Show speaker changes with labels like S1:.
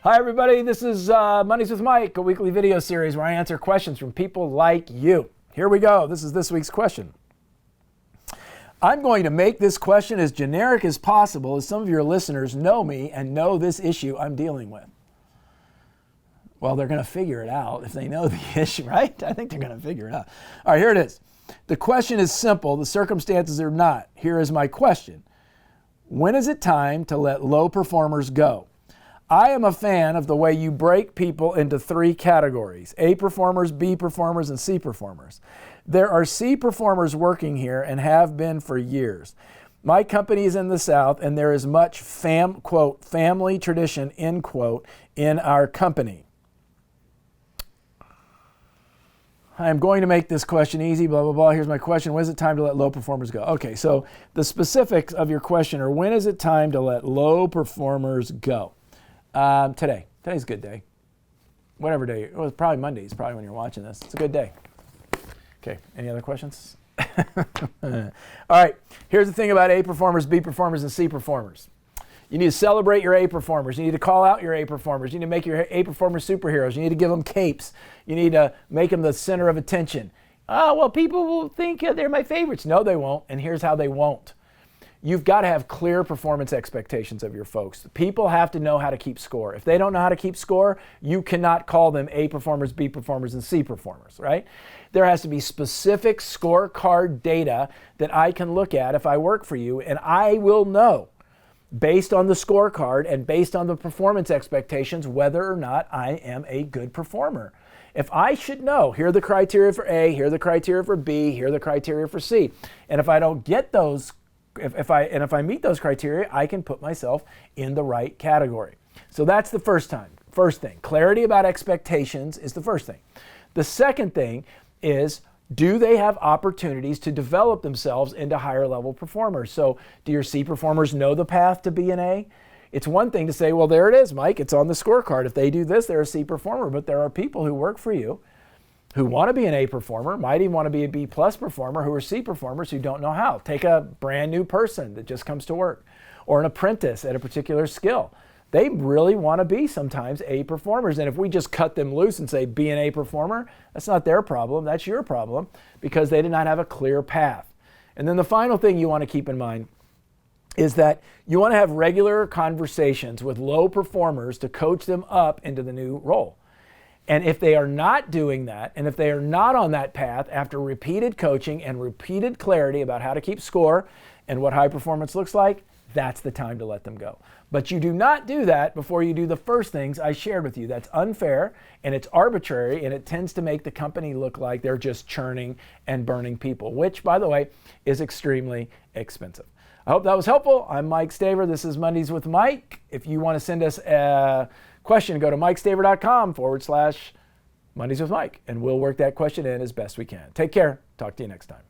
S1: Hi everybody, this is Mondays with Mike, a weekly video series where I answer questions from people like you. Here we go. This is this week's question. I'm going to make this question as generic as possible, as some of your listeners know me and know this issue I'm dealing with. Well, they're going to figure it out if they know the issue, right? I think they're going to figure it out. All right, here it is. The question is simple. The circumstances are not. Here is my question. When is it time to let low performers go? I am a fan of the way you break people into three categories: A performers, B performers, and C performers. There are C performers working here and have been for years. My company is in the South and there is much quote, family tradition, end quote, in our company. I'm going to make this question easy, blah, blah, blah. Here's my question. When is it time to let low performers go? Okay, so the specifics of your question are, when is it time to let low performers go? Today. Today's a good day. Whatever day. Well, it's probably Monday. It's probably when you're watching this. It's a good day. Okay, any other questions? All right, here's the thing about A performers, B performers, and C performers. You need to celebrate your A performers. You need to call out your A performers. You need to make your A performers superheroes. You need to give them capes. You need to make them the center of attention. Oh, well, people will think they're my favorites. No, they won't, and here's how they won't. You've got to have clear performance expectations of your folks. People have to know how to keep score. If they don't know how to keep score, you cannot call them A performers, B performers, and C performers, right? There has to be specific scorecard data that I can look at if I work for you, and I will know, based on the scorecard and based on the performance expectations, whether or not I am a good performer. If I should know, here are the criteria for A, here are the criteria for B, here are the criteria for C, and if I don't get those, if I meet those criteria, I can put myself in the right category. So that's the first thing. Clarity about expectations is the first thing. The second thing is, do they have opportunities to develop themselves into higher level performers? So do your C performers know the path to be an A? It's one thing to say, well, there it is, Mike, it's on the scorecard. If they do this, they're a C performer. But there are people who work for you who want to be an A performer, might even want to be a B plus performer, who are C performers who don't know how. Take a brand new person that just comes to work, or an apprentice at a particular skill. They really want to be sometimes A performers. And if we just cut them loose and say, be an A performer, that's not their problem, that's your problem, because they did not have a clear path. And then the final thing you want to keep in mind is that you want to have regular conversations with low performers to coach them up into the new role. And if they are not doing that, and if they are not on that path after repeated coaching and repeated clarity about how to keep score and what high performance looks like, that's the time to let them go. But you do not do that before you do the first things I shared with you. That's unfair and it's arbitrary, and it tends to make the company look like they're just churning and burning people, which, by the way, is extremely expensive. I hope that was helpful. I'm Mike Staver. This is Mondays with Mike. If you want to send us a question, go to mikestaver.com/Mondays with Mike, and we'll work that question in as best we can. Take care. Talk to you next time.